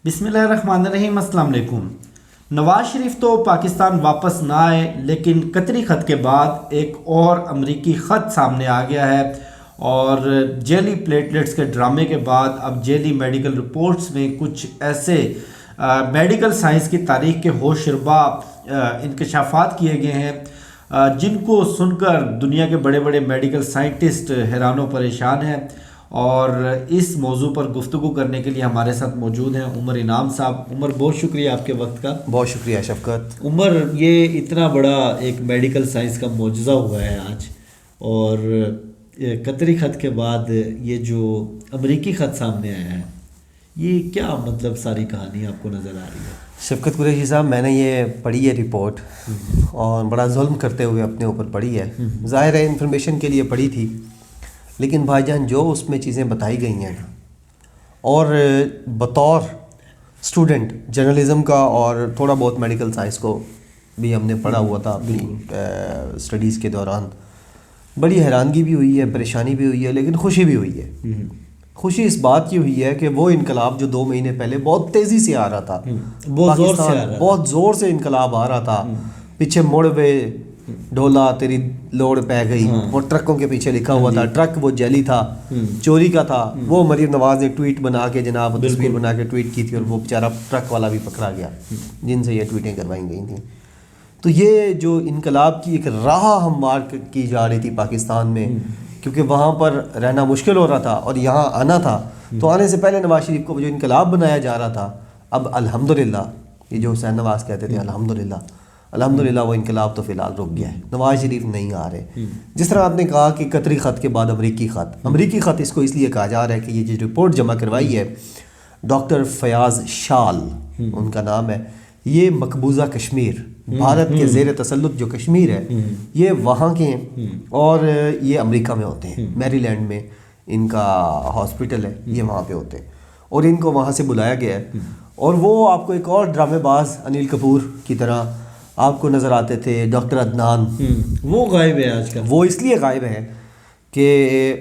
بسم اللہ الرحمن الرحیم. السلام علیکم. نواز شریف تو پاکستان واپس نہ آئے، لیکن قطری خط کے بعد ایک اور امریکی خط سامنے آ گیا ہے، اور جیلی پلیٹلیٹس کے ڈرامے کے بعد اب جیلی میڈیکل رپورٹس میں کچھ ایسے میڈیکل سائنس کی تاریخ کے ہوش ربا انکشافات کیے گئے ہیں جن کو سن کر دنیا کے بڑے بڑے میڈیکل سائنٹسٹ حیران و پریشان ہیں. اور اس موضوع پر گفتگو کرنے کے لیے ہمارے ساتھ موجود ہیں عمر انعام صاحب. عمر، بہت شکریہ آپ کے وقت کا. بہت شکریہ شفقت. عمر، یہ اتنا بڑا ایک میڈیکل سائنس کا معجزہ ہوا ہے آج، اور قطری خط کے بعد یہ جو امریکی خط سامنے آیا ہے، یہ کیا مطلب ساری کہانی آپ کو نظر آ رہی ہے؟ شفقت قریشی صاحب، میں نے یہ پڑھی ہے رپورٹ، اور بڑا ظلم کرتے ہوئے اپنے اوپر پڑھی ہے. ظاہر ہے انفارمیشن کے لیے پڑھی تھی، لیکن بھائی جان جو اس میں چیزیں بتائی گئی ہیں نا، اور بطور اسٹوڈنٹ جرنلزم کا اور تھوڑا بہت میڈیکل سائنس کو بھی ہم نے پڑھا ہوا تھا اپنی اسٹڈیز کے دوران، بڑی حیرانگی بھی ہوئی ہے، پریشانی بھی ہوئی ہے، لیکن خوشی بھی ہوئی ہے. خوشی اس بات کی ہوئی ہے کہ وہ انقلاب جو 2 مہینے پہلے بہت تیزی سے آ رہا تھا، بہت زور سے انقلاب آ رہا تھا، پیچھے مڑ وے ڈھولا تیری لوڑ پہ گئی، وہ ٹرکوں کے پیچھے لکھا ہوا تھا، ٹرک وہ جعلی تھا، چوری کا تھا. وہ مریم نواز نے ٹویٹ بنا کے جناب تصویر بنا کے ٹویٹ کی تھی، اور وہ بیچارہ ٹرک والا بھی پکڑا گیا جن سے یہ ٹویٹیں کروائی گئی تھیں. تو یہ جو انقلاب کی ایک راہ ہموار کی جا رہی تھی پاکستان میں، کیونکہ وہاں پر رہنا مشکل ہو رہا تھا اور یہاں آنا تھا، تو آنے سے پہلے نواز شریف کو جو انقلاب بنایا جا رہا تھا، اب الحمدللہ، یہ جو حسین نواز کہتے تھے الحمدللہ وہ انقلاب تو فی الحال رک گیا ہے، نواز شریف نہیں آ رہے. جس طرح آپ نے کہا کہ قطری خط کے بعد امریکی خط اس کو اس لیے کہا جا رہا ہے کہ یہ جو رپورٹ جمع کروائی ہے ڈاکٹر فیاض شال ان کا نام ہے، یہ مقبوضہ کشمیر، بھارت کے زیر تسلط جو کشمیر ہے، یہ وہاں کے ہیں، اور یہ امریکہ میں ہوتے ہیں، میری لینڈ میں ان کا ہاسپٹل ہے، یہ وہاں پہ ہوتے ہیں، اور ان کو وہاں سے بلایا گیا ہے. اور وہ آپ کو ایک اور ڈرامے باز انیل کپور کی طرح آپ کو نظر آتے تھے، ڈاکٹر عدنان، وہ غائب ہے آج کل. وہ اس لیے غائب ہے کہ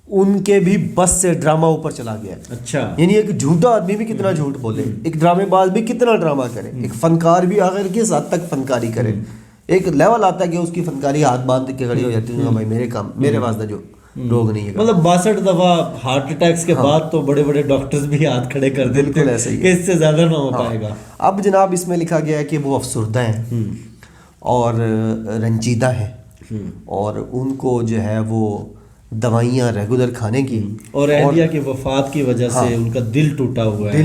ان کے بھی بس سے ڈرامہ اوپر چلا گیا. اچھا، یعنی ایک جھوٹا آدمی بھی کتنا جھوٹ بولے، ایک ڈرامے باز بھی کتنا ڈرامہ کرے، ایک فنکار بھی آخر کس حد تک فنکاری کرے. ایک لیول آتا ہے کہ اس کی فنکاری ہاتھ باندھ کے کھڑی ہو جاتی ہے، بھائی میرے واسطہ جو روگ نہیں ہے. مطلب 62 دفعہ ہارٹ اٹیکس کے بعد تو بڑے بڑے ڈاکٹرز بھی ہاتھ کھڑے کر دیتے ہیں. بالکل ایسے ہی کہ اس سے زیادہ نہ ہو پائے گا. اب جناب اس میں لکھا گیا ہے کہ وہ افسردہ ہیں اور رنجیدہ ہیں، اور ان کو جو ہے وہ دوائیاں ریگولر کھانے کی، اور اہلیہ کی وفات کی وجہ سے ان کا دل ٹوٹا ہوا ہے،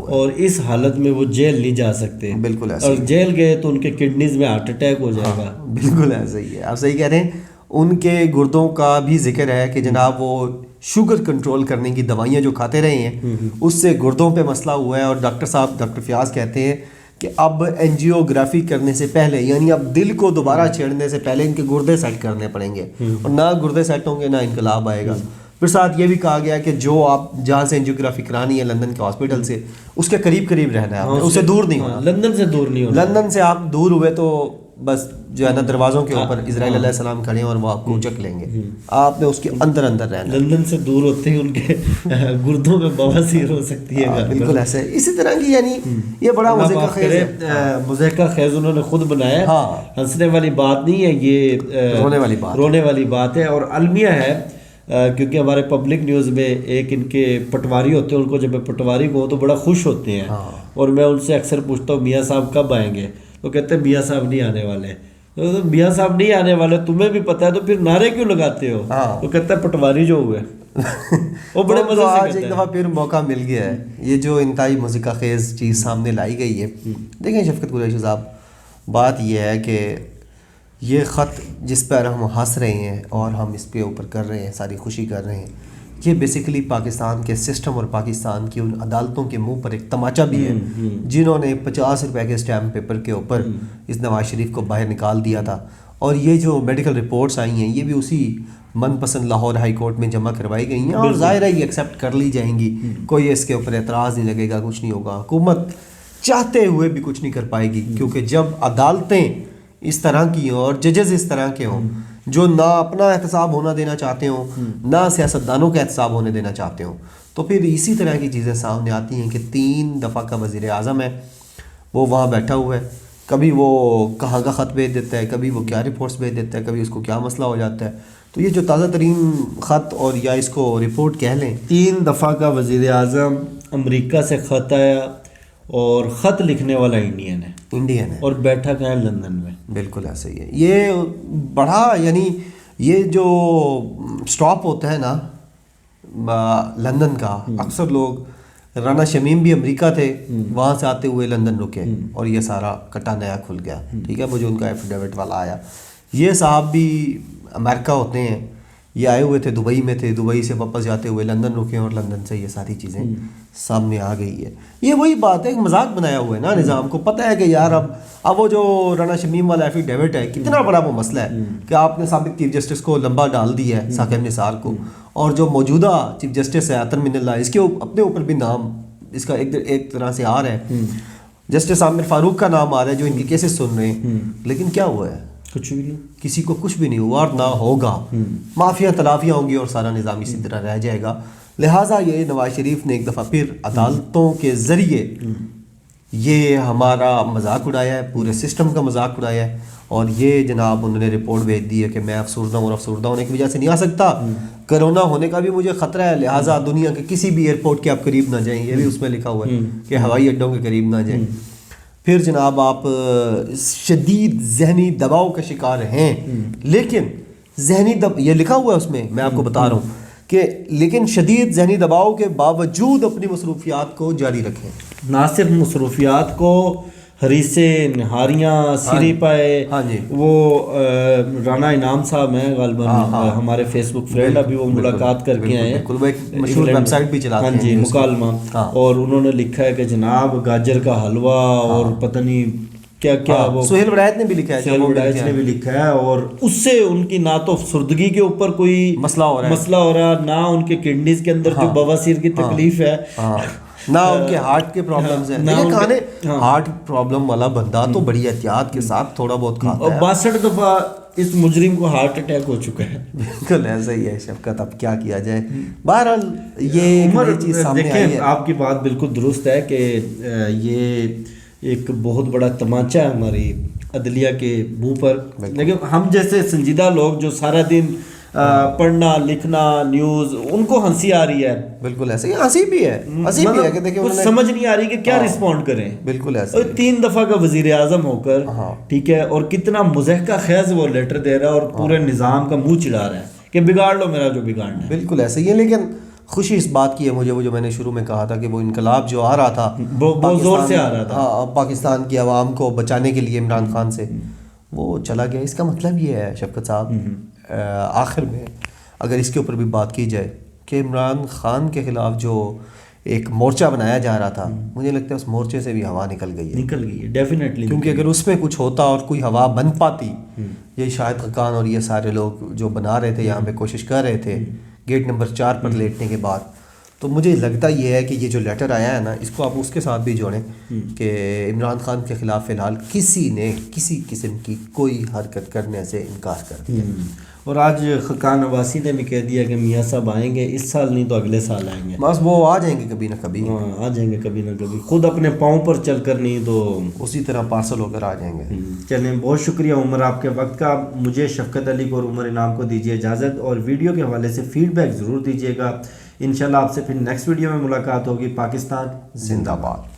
اور اس حالت میں وہ جیل نہیں جا سکتے. بالکل ایسے، اور جیل گئے تو ان کے کڈنیز میں ہارٹ اٹیک ہو جائے گا. بالکل ایسا ہی ہے، آپ صحیح کہہ رہے ہیں. ان کے گردوں کا بھی ذکر ہے کہ جناب وہ شوگر کنٹرول کرنے کی دوائیاں جو کھاتے رہے ہیں، اس سے گردوں پہ مسئلہ ہوا ہے. اور ڈاکٹر فیاض کہتے ہیں کہ اب اینجیوگرافی کرنے سے پہلے، یعنی اب دل کو دوبارہ چھیڑنے سے پہلے ان کے گردے سیٹ کرنے پڑیں گے، اور نہ گردے سیٹ ہوں گے نہ انقلاب آئے گا. پھر ساتھ یہ بھی کہا گیا کہ جو آپ جہاں سے اینجیوگرافی کرانی ہے لندن کے ہاسپٹل سے، اس کے قریب رہنا ہے، اس سے دور نہیں ہونا. لندن سے دور نہیں ہونا. لندن سے آپ دور ہوئے تو بس جو ہے نا دروازوں کے اوپر اسرائیل علیہ السلام کھڑے ہیں اور وہ آپ کو اچک لیں گے. آپ نے اس کے اندر رہنا. لندن سے دور ہوتے ہی ان کے گردوں میں بواسیر ہو سکتی ہے. بالکل ایسے اسی طرح کی، یعنی یہ بڑا مزے کا خیز ہے. مزے کا خیز انہوں نے خود بنایا. ہنسنے والی بات نہیں ہے یہ، رونے والی بات ہے، اور المیہ ہے. کیونکہ ہمارے پبلک نیوز میں ایک ان کے پٹواری ہوتے ہیں، ان کو جب میں پٹواری کو تو بڑا خوش ہوتے ہیں، اور میں ان سے اکثر پوچھتا ہوں میاں صاحب کب آئیں گے، تو کہتے ہیں میاں صاحب نہیں آنے والے. تو میاں صاحب نہیں آنے والے تمہیں بھی پتہ ہے، تو پھر نعرے کیوں لگاتے ہو؟ تو کہتا ہے پٹواری جو ہوئے. وہ بڑے مزے سے آج ایک دفعہ پھر موقع مل گیا ہے، یہ جو انتہائی مذاق خیز چیز سامنے لائی گئی ہے. دیکھیں شفقت قریشی صاحب، بات یہ ہے کہ یہ خط جس پر ہم ہنس رہے ہیں اور ہم اس پہ اوپر کر رہے ہیں، ساری خوشی کر رہے ہیں، یہ بیسیکلی پاکستان کے سسٹم اور پاکستان کی ان عدالتوں کے منہ پر ایک تماچا بھی ہے جنہوں نے 50 روپے کے اسٹیمپ پیپر کے اوپر اس نواز شریف کو باہر نکال دیا تھا. اور یہ جو میڈیکل رپورٹس آئی ہیں، یہ بھی اسی من پسند لاہور ہائی کورٹ میں جمع کروائی گئی ہیں، اور ظاہر ہے یہ ایکسیپٹ کر لی جائیں گی، کوئی اس کے اوپر اعتراض نہیں لگے گا، کچھ نہیں ہوگا. حکومت چاہتے ہوئے بھی کچھ نہیں کر پائے گی، کیونکہ جب عدالتیں اس طرح کی ہوں اور ججز اس طرح کے ہوں جو نہ اپنا احتساب ہونا دینا چاہتے ہوں، نہ سیاستدانوں کا احتساب ہونے دینا چاہتے ہوں، تو پھر اسی طرح کی چیزیں سامنے آتی ہیں کہ 3 دفعہ کا وزیر اعظم ہے، وہ وہاں بیٹھا ہوا ہے، کبھی وہ کہاں کا خط بھیج دیتا ہے، کبھی وہ کیا رپورٹس بھیج دیتا ہے، کبھی اس کو کیا مسئلہ ہو جاتا ہے. تو یہ جو تازہ ترین خط اور یا اس کو رپورٹ کہہ لیں، 3 دفعہ کا وزیر اعظم، امریکہ سے خط آیا اور خط لکھنے والا انڈین ہے اور بیٹھا کہاں ہے لندن میں. بالکل ایسا ہی ہے. یہ بڑا یعنی یہ جو سٹاپ ہوتا ہے نا لندن کا، اکثر لوگ رانا شمیم بھی امریکہ تھے، وہاں سے آتے ہوئے لندن رکے اور یہ سارا کٹا نیا کھل گیا. ٹھیک ہے، وہ جو ان کا ایفیڈیوٹ والا آیا، یہ صاحب بھی امریکہ ہوتے ہیں، یہ آئے ہوئے تھے دبئی میں تھے، دبئی سے واپس جاتے ہوئے لندن رکے اور لندن سے یہ ساری چیزیں سامنے آ گئی ہے. یہ وہی بات ہے، ایک مذاق بنایا ہوا ہے نا نظام کو. پتہ ہے کہ یار اب وہ جو رانا شمیم والا ایفیڈیوٹ ہے کتنا بڑا وہ مسئلہ ہے کہ آپ نے سابق چیف جسٹس کو لمبا ڈال دیا ہے، ثاقب نثار کو، اور جو موجودہ چیف جسٹس ہے عطر من اللہ، اس کے اپنے اوپر بھی نام اس کا ایک طرح سے آ رہا ہے. جسٹس عامر فاروق کا نام آ رہا ہے جو ان کی کیسز سن رہے ہیں، لیکن کیا ہوا ہے؟ کچھ بھی نہیں، کسی کو کچھ بھی نہیں ہوا اور نہ ہوگا. معافیاں تلافیاں ہوں گی اور سارا نظام اسی طرح رہ جائے گا. لہٰذا یہ نواز شریف نے ایک دفعہ پھر عدالتوں کے ذریعے یہ ہمارا مذاق اڑایا ہے، پورے سسٹم کا مذاق اڑایا ہے. اور یہ جناب انہوں نے رپورٹ بھیج دی ہے کہ میں افسردہ ہوں اور افسردہ ہونے کی وجہ سے نہیں آ سکتا، کرونا ہونے کا بھی مجھے خطرہ ہے، لہٰذا دنیا کے کسی بھی ایئرپورٹ کے آپ قریب نہ جائیں. یہ بھی اس میں لکھا ہوا ہے کہ ہوائی اڈوں کے قریب نہ جائیں. پھر جناب آپ شدید ذہنی دباؤ کا شکار ہیں، لیکن یہ لکھا ہوا ہے اس میں، میں آپ کو بتا رہا ہوں کہ لیکن شدید ذہنی دباؤ کے باوجود اپنی مصروفیات کو جاری رکھیں. نہ صرف مصروفیات کو، ہریسے نہاریاں سیری پائے. ہاں جی، وہ رانا انعام صاحب ہیں غالباً ہمارے فیس بک فرینڈ، ابھی وہ ملاقات کر کے آئے ہیں، وہ ایک مشہور ویب سائٹ بھی چلاتے ہیں. ہاں جی، مکالمہ. اور انہوں نے لکھا ہے کہ جناب گاجر کا حلوہ اور پتہ نہیں کیا کیا، وہ سہیل ولایت نے بھی لکھا ہے، سہیل ولایت نے بھی لکھا ہے، اور اس سے ان کی نہ تو افسردگی کے اوپر کوئی مسئلہ ہو رہا، نہ ان کے کڈنیز کے اندر جو بواسیر کی تکلیف ہے، نہ ان کے ہارٹ کے پرابلمز ہیں. ہارٹ پرابلم والا بندہ تو بڑی احتیاط کے ساتھ تھوڑا بہت کھاتا ہے. 62 دفعہ اس مجرم کو ہارٹ اٹیک ہو چکا ہے. بالکل ایسا ہی ہے شفقت، اب کیا کیا جائے. بہرحال یہ عمر چیز سامنے آئی ہے. دیکھیں، آپ کی بات بالکل درست ہے کہ یہ ایک بہت بڑا تمانچہ ہے ہماری عدلیہ کے منہ پر، لیکن ہم جیسے سنجیدہ لوگ جو سارا دن پڑھنا لکھنا نیوز، ان کو ہنسی آ رہی ہے. بالکل ایسے ہی ہنسی بھی ہے کہ دیکھیں کچھ سمجھ نہیں آ رہی کہ کیا رسپونڈ کریں. بالکل ایسے 3 دفعہ کا وزیر اعظم ہو کر، ٹھیک ہے، اور کتنا مضحکہ خیز وہ لیٹر دے رہا ہے اور پورے نظام کا منہ چڑھا رہا ہے کہ بگاڑ لو میرا جو بگاڑنا ہے. بالکل ایسے ہی ہے. لیکن خوشی اس بات کی ہے مجھے، وہ جو میں نے شروع میں کہا تھا کہ وہ انقلاب جو آ رہا تھا بہت زور سے آ رہا تھا پاکستان کی عوام کو بچانے کے لیے عمران خان سے، وہ چلا گیا. اس کا مطلب یہ ہے شفقت صاحب، آخر میں اگر اس کے اوپر بھی بات کی جائے کہ عمران خان کے خلاف جو ایک مورچہ بنایا جا رہا تھا، مجھے لگتا ہے اس مورچے سے بھی ہوا نکل گئی ہے ڈیفینیٹلی. کیونکہ اگر اس میں کچھ ہوتا اور کوئی ہوا بن پاتی، یہ شاہد خاقان اور یہ سارے لوگ جو بنا رہے تھے یہاں پہ کوشش کر رہے تھے گیٹ نمبر 4 پر لیٹنے کے بعد، تو مجھے لگتا یہ ہے کہ یہ جو لیٹر آیا ہے نا، اس کو آپ اس کے ساتھ بھی جوڑیں کہ عمران خان کے خلاف فی الحال کسی نے کسی قسم کی کوئی حرکت کرنے سے انکار کر دیا. اور آج خاقان عباسی نے بھی کہہ دیا کہ میاں صاحب آئیں گے، اس سال نہیں تو اگلے سال آئیں گے. بس وہ آ جائیں گے کبھی نہ کبھی. آ جائیں گے کبھی نہ کبھی، خود اپنے پاؤں پر چل کر نہیں تو اسی طرح پارسل ہو کر آ جائیں گے. چلیں، بہت شکریہ عمر آپ کے وقت کا. مجھے شفقت علی کو اور عمر انعام کو دیجیے اجازت، اور ویڈیو کے حوالے سے فیڈ بیک ضرور دیجیے گا. انشاءاللہ آپ سے پھر نیکسٹ ویڈیو میں ملاقات ہوگی. پاکستان زندہ باد.